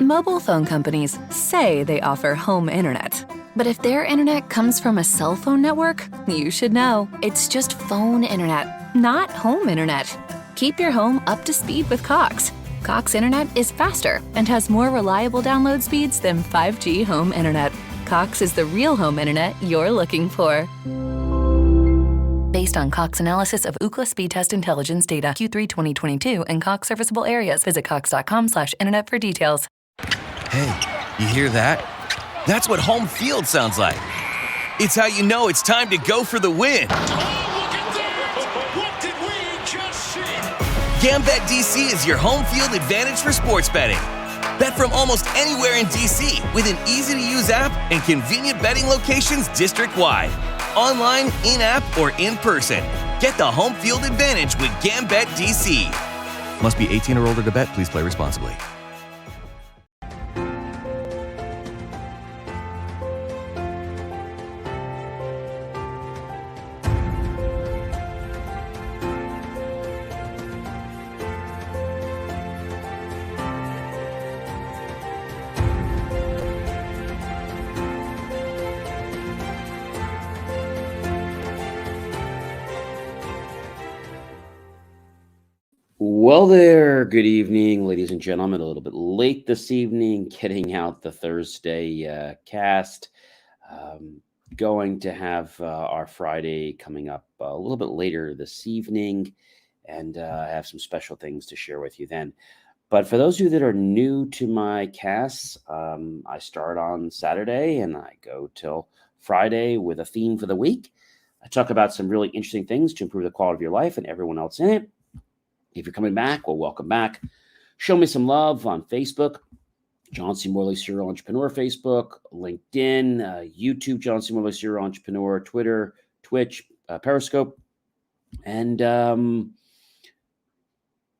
Mobile phone companies say they offer home internet. But if their internet comes from a cell phone network, you should know. It's just phone internet, not home internet. Keep your home up to speed with Cox. Cox internet is faster and has more reliable download speeds than 5G home internet. Cox is the real home internet you're looking for. Based on Cox analysis of Ookla speed test intelligence data Q3 2022 and Cox serviceable areas, visit cox.com/internet for details. Hey, you hear that? That's what home field sounds like. It's how you know it's time to go for the win. Oh, look at that! What did we just see? Gambit DC is your home field advantage for sports betting. Bet from almost anywhere in DC with an easy-to-use app and convenient betting locations district-wide. Online, in-app, or in person. Get the home field advantage with Gambit DC. Must be 18 or older to bet. Please play responsibly. Well there, good evening, ladies and gentlemen. A little bit late this evening, getting out the Thursday cast. Going to have our Friday coming up a little bit later this evening, and I have some special things to share with you then. But for those of you that are new to my casts, I start on Saturday and I go till Friday with a theme for the week. I talk about some really interesting things to improve the quality of your life and everyone else in it. If you're coming back, well, welcome back. Show me some love on Facebook, John C. Morley, Serial Entrepreneur, Facebook, LinkedIn, YouTube, John C. Morley, Serial Entrepreneur, Twitter, Twitch, Periscope. And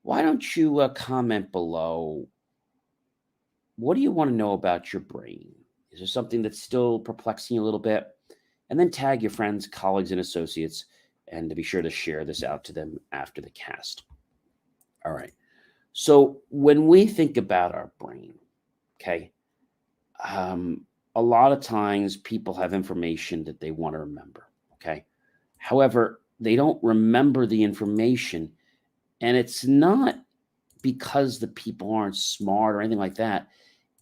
why don't you comment below? What do you want to know about your brain? Is there something that's still perplexing you a little bit? And then tag your friends, colleagues, and associates, and to be sure to share this out to them after the cast. All right. So when we think about our brain, okay, a lot of times people have information that they want to remember, okay? However, they don't remember the information, and it's not because the people aren't smart or anything like that.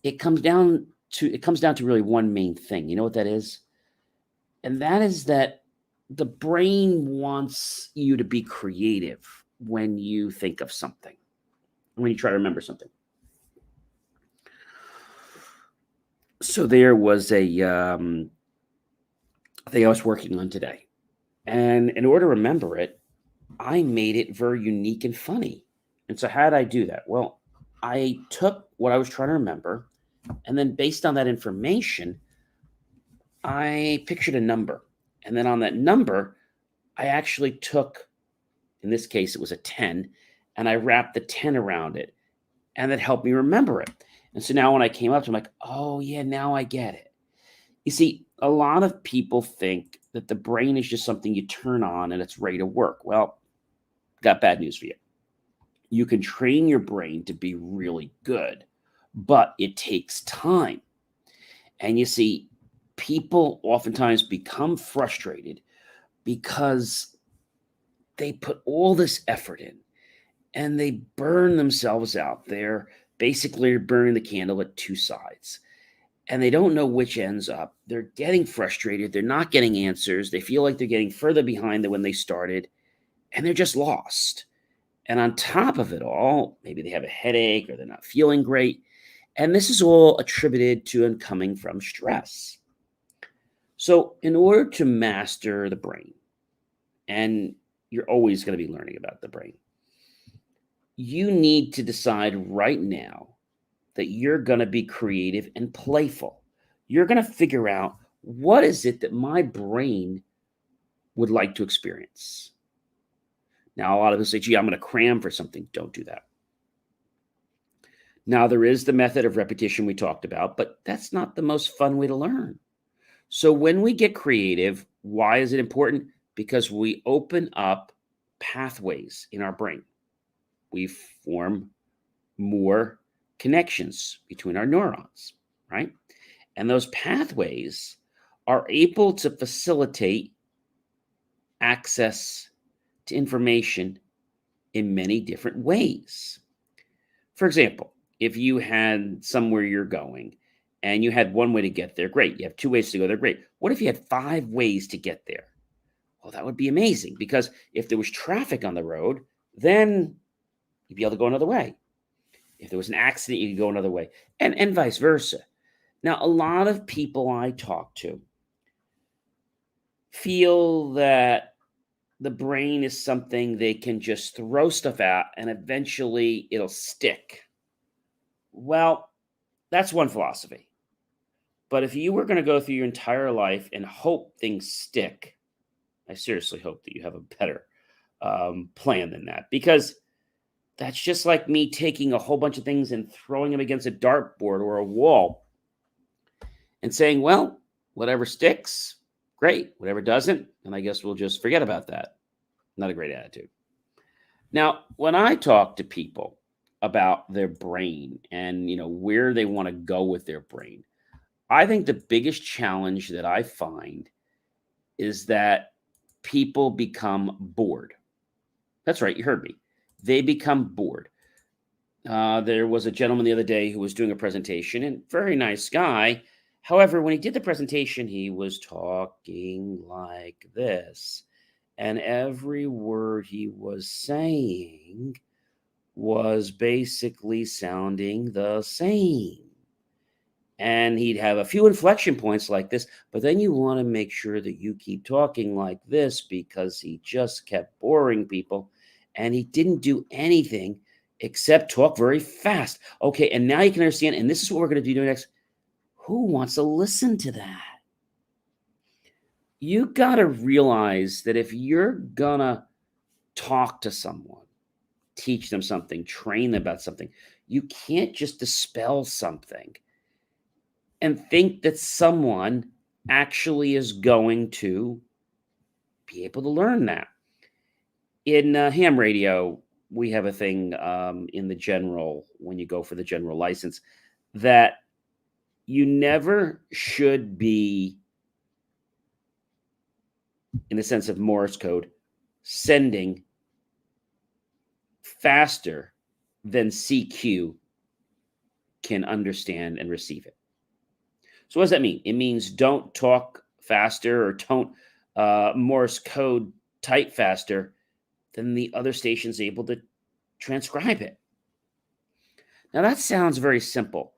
It comes down to really one main thing. You know what that is? And that is that the brain wants you to be creative when you think of something, when you try to remember something. So there was a thing I was working on today. And in order to remember it, I made it very unique and funny. And so how did I do that? Well, I took what I was trying to remember, and then based on that information, I pictured a number. And then on that number, I actually took, in this case, it was a 10, and I wrapped the 10 around it, and that helped me remember it. And so now when I came up to it, I'm like, oh, yeah, now I get it. You see, a lot of people think that the brain is just something you turn on and it's ready to work. Well, got bad news for you. You can train your brain to be really good, but it takes time. And you see, people oftentimes become frustrated because they put all this effort in and they burn themselves out. They're basically burning the candle at two sides, and they don't know which ends up. They're getting frustrated. They're not getting answers. They feel like they're getting further behind than when they started, and they're just lost. And on top of it all, maybe they have a headache or they're not feeling great. And this is all attributed to and coming from stress. So in order to master the brain, and you're always going to be learning about the brain, you need to decide right now that you're going to be creative and playful. You're going to figure out, what is it that my brain would like to experience? Now, a lot of us say, gee, I'm going to cram for something. Don't do that. Now, there is the method of repetition we talked about, but that's not the most fun way to learn. So when we get creative, why is it important? Because we open up pathways in our brain. We form more connections between our neurons, right? And those pathways are able to facilitate access to information in many different ways. For example, if you had somewhere you're going and you had one way to get there, great. You have two ways to go there, great. What if you had 5 ways to get there? Well, that would be amazing, because if there was traffic on the road, then you'd be able to go another way. If there was an accident, you could go another way, and vice versa. Now, a lot of people I talk to feel that the brain is something they can just throw stuff out and eventually it'll stick. Well, that's one philosophy. But if you were going to go through your entire life and hope things stick, I seriously hope that you have a better plan than that, because that's just like me taking a whole bunch of things and throwing them against a dartboard or a wall and saying, well, whatever sticks, great. Whatever doesn't, and I guess we'll just forget about that. Not a great attitude. Now, when I talk to people about their brain and, where they want to go with their brain, I think the biggest challenge that I find is that people become bored. That's right. You heard me. They become bored. There was a gentleman the other day who was doing a presentation, and very nice guy. However, when he did the presentation, he was talking like this, and every word he was saying was basically sounding the same. And he'd have a few inflection points like this, but then you want to make sure that you keep talking like this, because he just kept boring people and he didn't do anything except talk very fast. Okay, and now you can understand, and this is what we're going to do next. Who wants to listen to that? You got to realize that if you're going to talk to someone, teach them something, train them about something, you can't just dispel something and think that someone actually is going to be able to learn that. In ham radio, we have a thing in the general, when you go for the general license, that you never should be, in the sense of Morse code, sending faster than CQ can understand and receive it. So what does that mean? It means don't talk faster, or don't Morse code type faster than the other station's able to transcribe it. Now that sounds very simple,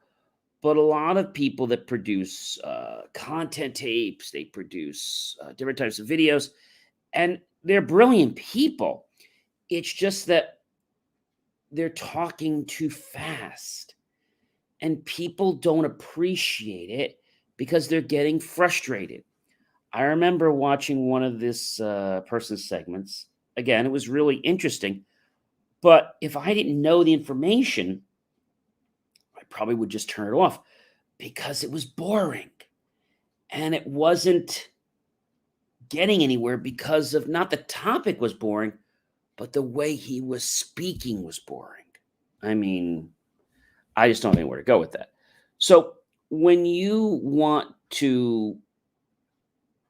but a lot of people that produce content tapes, they produce different types of videos, and they're brilliant people. It's just that they're talking too fast, and people don't appreciate it because they're getting frustrated. I remember watching one of this person's segments. Again, it was really interesting, but if I didn't know the information, I probably would just turn it off, because it was boring and it wasn't getting anywhere, because of not the topic was boring, but the way he was speaking was boring. I mean, I just don't know where to go with that. So when you want to,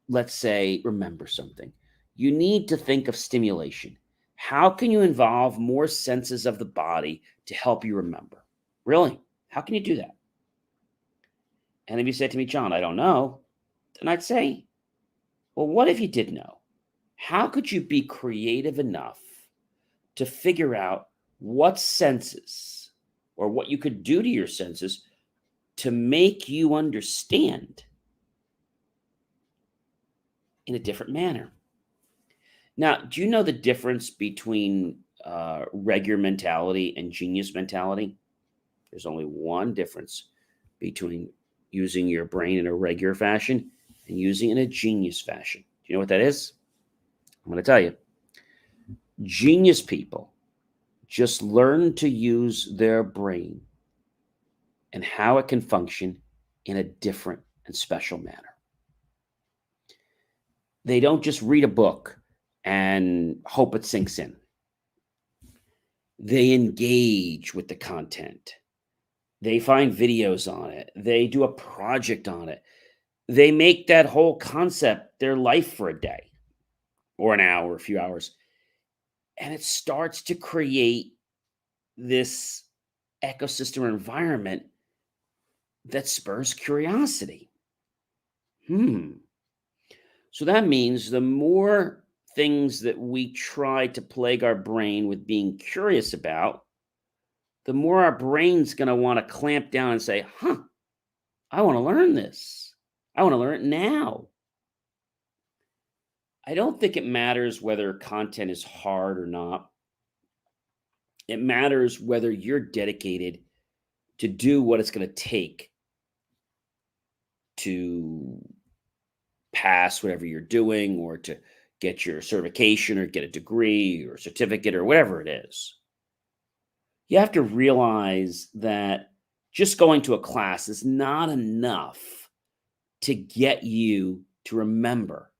let's say, remember something, you need to think of stimulation. How can you involve more senses of the body to help you remember? Really? How can you do that? And if you said to me, John, I don't know, then I'd say, well, what if you did know? How could you be creative enough to figure out what senses, or what you could do to your senses to make you understand in a different manner? Now, do you know the difference between regular mentality and genius mentality? There's only one difference between using your brain in a regular fashion and using it in a genius fashion. Do you know what that is? I'm going to tell you. Genius people just learn to use their brain and how it can function in a different and special manner. They don't just read a book and hope it sinks in. They engage with the content. They find videos on it. They do a project on it. They make that whole concept their life for a day or an hour, a few hours. And it starts to create this ecosystem or environment that spurs curiosity. So that means the more things that we try to plague our brain with being curious about, the more our brain's going to want to clamp down and say, I want to learn this. I want to learn it now. I don't think it matters whether content is hard or not. It matters whether you're dedicated to do what it's going to take to pass whatever you're doing, or to get your certification or get a degree or certificate or whatever it is. You have to realize that just going to a class is not enough to get you to remember.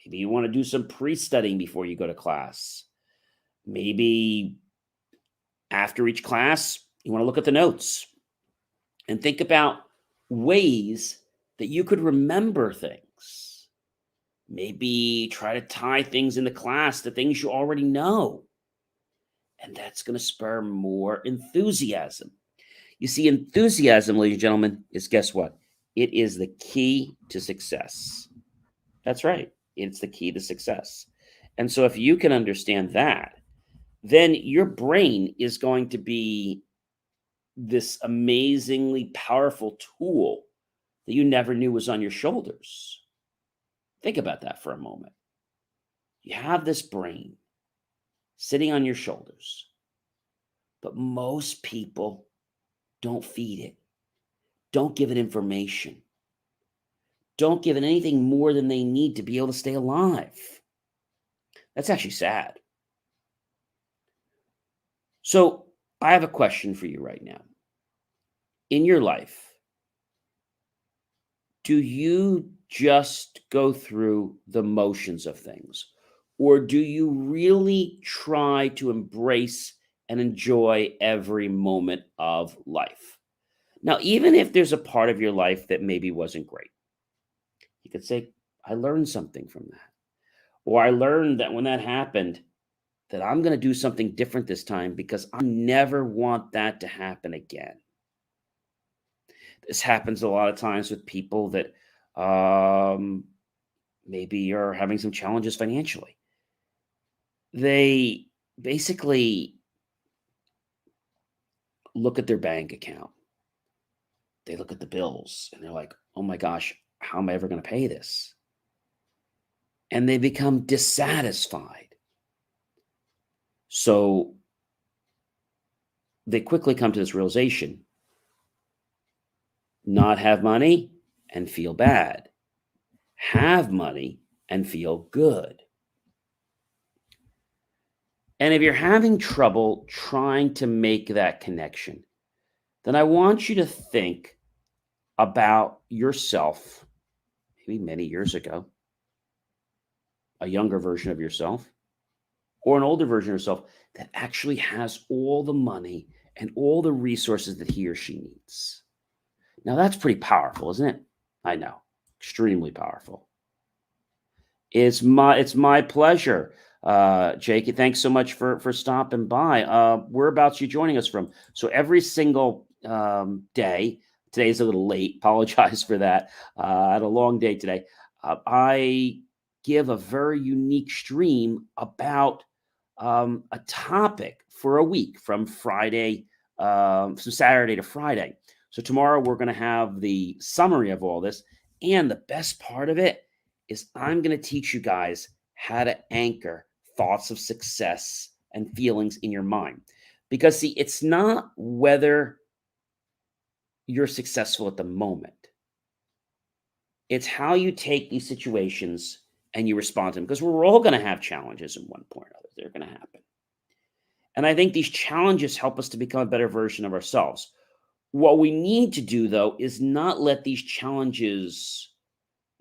Maybe you want to do some pre-studying before you go to class. Maybe after each class, you want to look at the notes and think about ways that you could remember things. Maybe try to tie things in the class to things you already know. And that's going to spur more enthusiasm. You see, enthusiasm, ladies and gentlemen, is, guess what? It is the key to success. That's right. It's the key to success. And so if you can understand that, then your brain is going to be this amazingly powerful tool that you never knew was on your shoulders. Think about that for a moment. You have this brain sitting on your shoulders, but most people don't feed it, don't give it information, don't give it anything more than they need to be able to stay alive. That's actually sad. So I have a question for you right now. In your life, do you just go through the motions of things? Or do you really try to embrace and enjoy every moment of life? Now, even if there's a part of your life that maybe wasn't great, you could say, I learned something from that. Or I learned that when that happened, that I'm going to do something different this time because I never want that to happen again. This happens a lot of times with people that maybe are having some challenges financially. They basically look at their bank account. They look at the bills and they're like, oh my gosh, how am I ever going to pay this? And they become dissatisfied. So they quickly come to this realization: not have money and feel bad, have money and feel good. And if you're having trouble trying to make that connection, then I want you to think about yourself, maybe many years ago, a younger version of yourself, or an older version of yourself that actually has all the money and all the resources that he or she needs. Now, that's pretty powerful, isn't it? I know, extremely powerful. It's my pleasure. Jake, thanks so much for stopping by. Whereabouts are you joining us from? So every single day, today's a little late, apologize for that. I had a long day today. I give a very unique stream about a topic for a week from Friday, from Saturday to Friday. So tomorrow we're going to have the summary of all this. And the best part of it is I'm going to teach you guys how to anchor thoughts of success and feelings in your mind. Because see, it's not whether you're successful at the moment. It's how you take these situations and you respond to them. Because we're all going to have challenges in one point or another. They're going to happen. And I think these challenges help us to become a better version of ourselves. What we need to do, though, is not let these challenges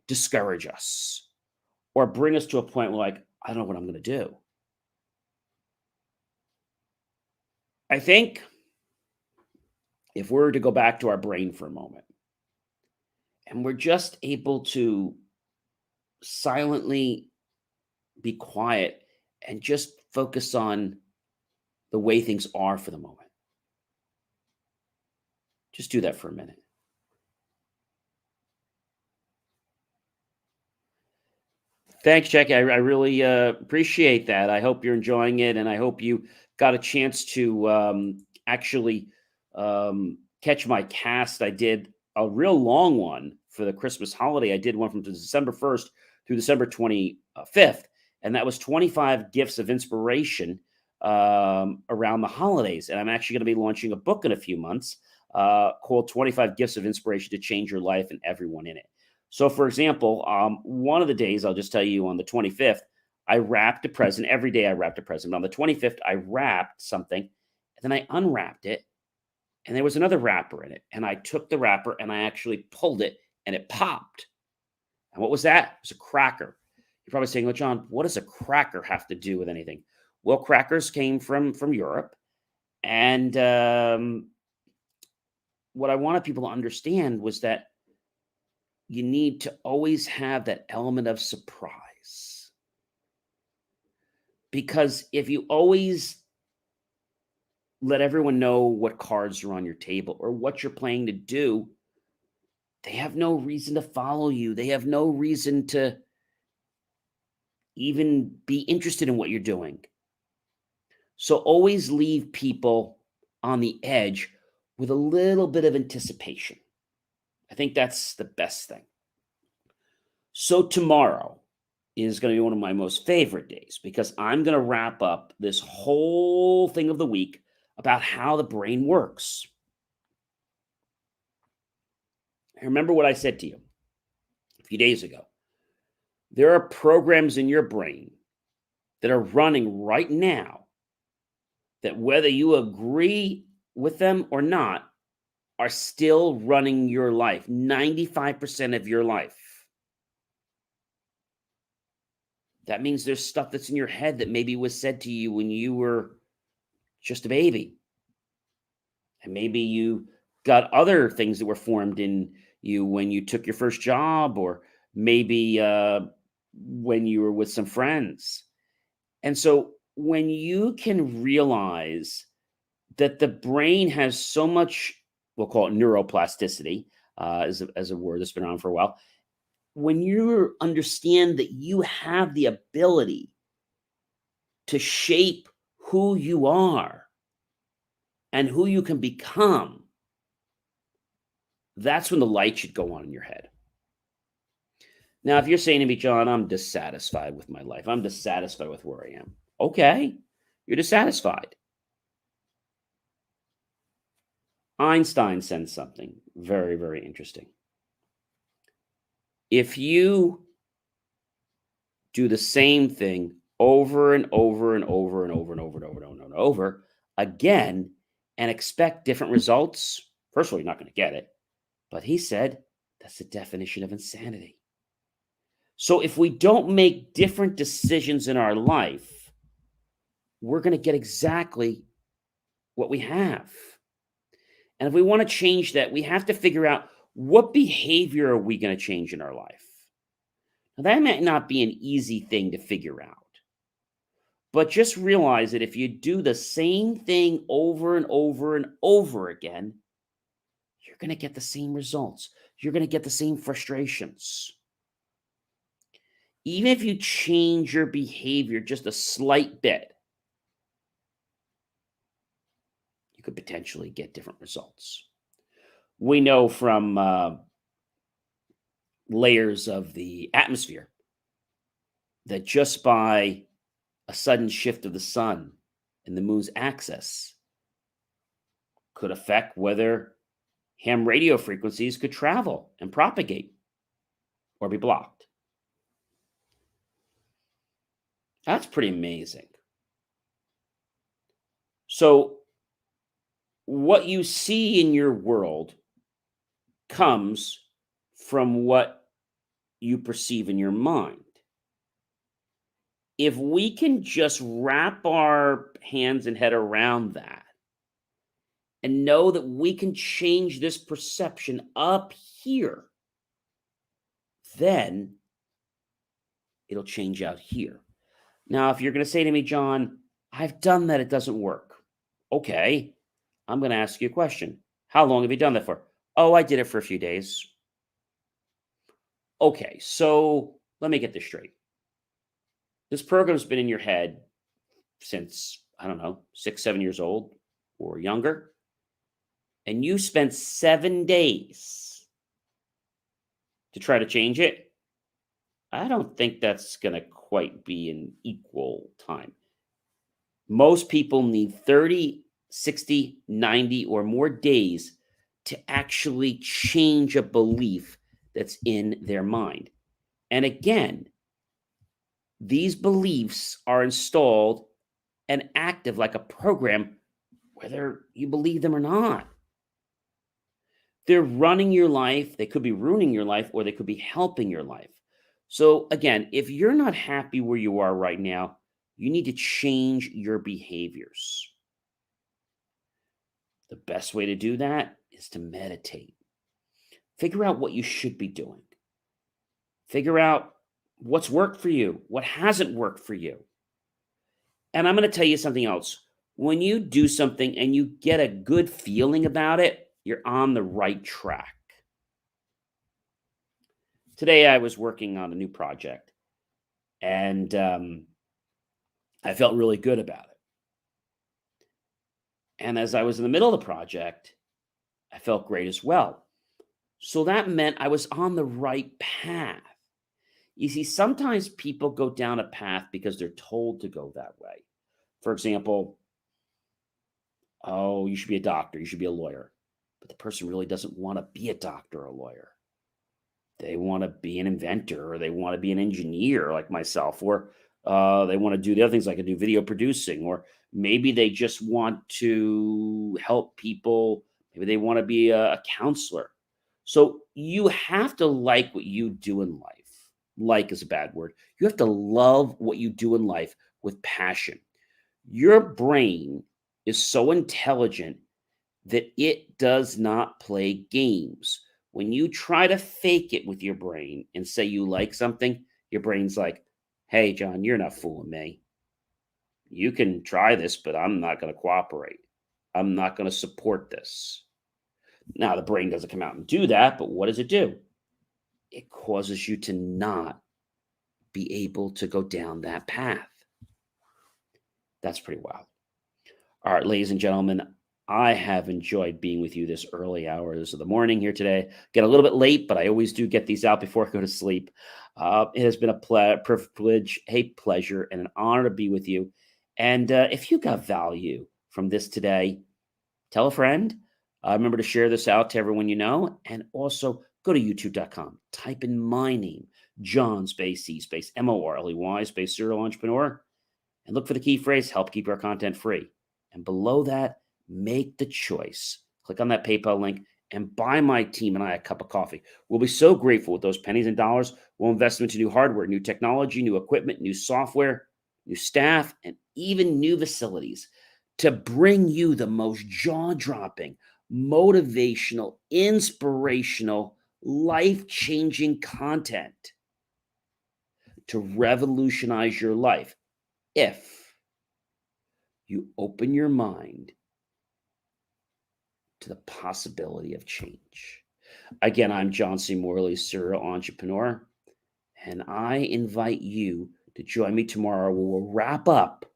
discourage us or bring us to a point where, like, I don't know what I'm going to do. I think if we're to go back to our brain for a moment and we're just able to silently be quiet and just focus on the way things are for the moment. Just do that for a minute. Thanks, Jackie. I really appreciate that. I hope you're enjoying it, and I hope you got a chance to actually catch my cast. I did a real long one for the Christmas holiday. I did one from December 1st through December 25th, and that was 25 gifts of inspiration around the holidays. And I'm actually going to be launching a book in a few months called 25 Gifts of Inspiration to Change Your Life and Everyone in It. So, for example, one of the days, I'll just tell you, on the 25th, I wrapped a present. Every day I wrapped a present. But on the 25th, I wrapped something, and then I unwrapped it, and there was another wrapper in it. And I took the wrapper, and I actually pulled it, and it popped. And what was that? It was a cracker. You're probably saying, well, John, what does a cracker have to do with anything? Well, crackers came from Europe. And what I wanted people to understand was that you need to always have that element of surprise. Because if you always let everyone know what cards are on your table or what you're planning to do, they have no reason to follow you. They have no reason to even be interested in what you're doing. So always leave people on the edge with a little bit of anticipation. I think that's the best thing. So tomorrow is going to be one of my most favorite days because I'm going to wrap up this whole thing of the week about how the brain works. Remember what I said to you a few days ago. There are programs in your brain that are running right now that, whether you agree with them or not, are still running your life, 95% of your life. That means there's stuff that's in your head that maybe was said to you when you were just a baby. And maybe you got other things that were formed in you when you took your first job, or maybe when you were with some friends. And so when you can realize that the brain has so much, we'll call it neuroplasticity, as a word that's been around for a while. When you understand that you have the ability to shape who you are and who you can become, that's when the light should go on in your head. Now, if you're saying to me, John, I'm dissatisfied with my life, I'm dissatisfied with where I am. Okay, you're dissatisfied. Einstein said something very, very interesting. If you do the same thing over and over and over and over and over and over and over and over again and expect different results, first of all, you're not going to get it. But he said that's the definition of insanity. So if we don't make different decisions in our life, we're going to get exactly what we have. And if we want to change that, we have to figure out, what behavior are we going to change in our life? Now, that might not be an easy thing to figure out. But just realize that if you do the same thing over and over and over again, you're going to get the same results. You're going to get the same frustrations. Even if you change your behavior just a slight bit, you could potentially get different results. We know from layers of the atmosphere that just by a sudden shift of the sun and the moon's axis could affect whether ham radio frequencies could travel and propagate or be blocked. That's pretty amazing. So what you see in your world comes from what you perceive in your mind. If we can just wrap our hands and head around that and know that we can change this perception up here, then it'll change out here. Now, if you're going to say to me, John, I've done that, it doesn't work. Okay, I'm going to ask you a question. How long have you done that for? Oh, I did it for a few days. Okay, so let me get this straight. This program's been in your head since, I don't know, 6, 7 years old or younger. And you spent 7 days to try to change it. I don't think that's going to quite be an equal time. Most people need 30, 60, 90 or more days to actually change a belief that's in their mind. And again, these beliefs are installed and active like a program, whether you believe them or not. They're running your life. They could be ruining your life, or they could be helping your life. So again, if you're not happy where you are right now, you need to change your behaviors. The best way to do that is to meditate. Figure out what you should be doing. Figure out what's worked for you, what hasn't worked for you. And I'm going to tell you something else. When you do something and you get a good feeling about it, you're on the right track. Today, I was working on a new project, and I felt really good about it. And as I was in the middle of the project, I felt great as well. So that meant I was on the right path. You see, sometimes people go down a path because they're told to go that way. For example, oh, you should be a doctor, you should be a lawyer. But the person really doesn't want to be a doctor or a lawyer. They want to be an inventor, or they want to be an engineer like myself, or they want to do the other things like I do video producing, or maybe they just want to help people. Maybe they want to be a counselor. So you have to like what you do in life. Like is a bad word. You have to love what you do in life with passion. Your brain is so intelligent that it does not play games. When you try to fake it with your brain and say you like something, your brain's like, hey, John, you're not fooling me. You can try this, but I'm not going to cooperate. I'm not going to support this. Now, the brain doesn't come out and do that, but what does it do? It causes you to not be able to go down that path. That's pretty wild. All right, ladies and gentlemen, I have enjoyed being with you this early hours of the morning here today. Get a little bit late, but I always do get these out before I go to sleep. It has been a privilege, a pleasure, and an honor to be with you. And if you got value from this today, tell a friend. Remember to share this out to everyone you know. And also go to youtube.com. Type in my name, John space C space MORLEY space serial entrepreneur. And look for the key phrase, help keep our content free. And below that, make the choice. Click on that PayPal link and buy my team and I a cup of coffee. We'll be so grateful with those pennies and dollars. We'll invest into new hardware, new technology, new equipment, new software, new staff, and even new facilities to bring you the most jaw-dropping, motivational, inspirational, life-changing content to revolutionize your life if you open your mind to the possibility of change. Again, I'm John C. Morley, serial entrepreneur, and I invite you to join me tomorrow. We'll wrap up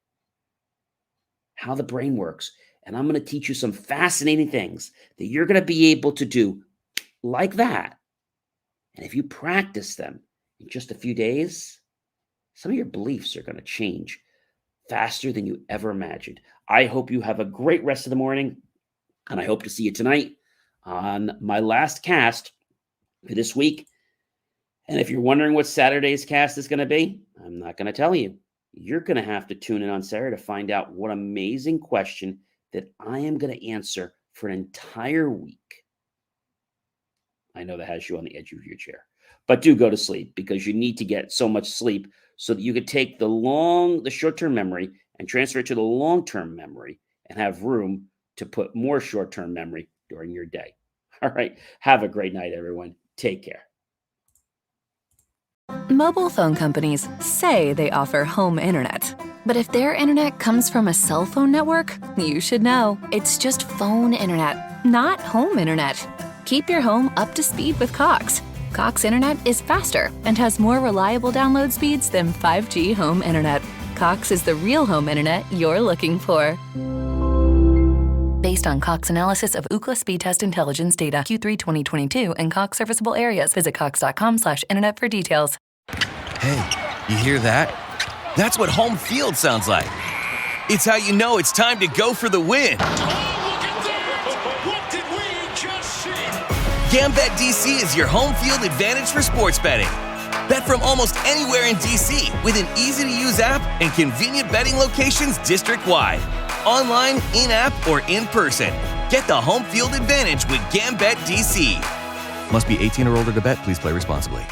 how the brain works, and I'm going to teach you some fascinating things that you're going to be able to do like that. And if you practice them in just a few days, some of your beliefs are going to change faster than you ever imagined. I hope you have a great rest of the morning. And I hope to see you tonight on my last cast for this week. And if you're wondering what Saturday's cast is going to be, I'm not going to tell you. You're going to have to tune in on Saturday to find out what amazing question that I am going to answer for an entire week. I know that has you on the edge of your chair. But do go to sleep, because you need to get so much sleep so that you could take the short-term memory and transfer it to the long-term memory and have room to put more short-term memory during your day. All right. Have a great night, everyone. Take care. Mobile phone companies say they offer home internet. But if their internet comes from a cell phone network, you should know. It's just phone internet, not home internet. Keep your home up to speed with Cox. Cox internet is faster and has more reliable download speeds than 5G home internet. Cox is the real home internet you're looking for. Based on Cox analysis of Ookla speed test intelligence data Q3 2022 and Cox serviceable areas, visit cox.com/internet for details. Hey, you hear that? That's what home field sounds like. It's how you know it's time to go for the win. Oh, look at that! What did we just see? Gambit DC is your home field advantage for sports betting. Bet from almost anywhere in DC with an easy-to-use app and convenient betting locations district-wide. Online, in-app, or in person. Get the home field advantage with Gambit DC. Must be 18 or older to bet. Please play responsibly.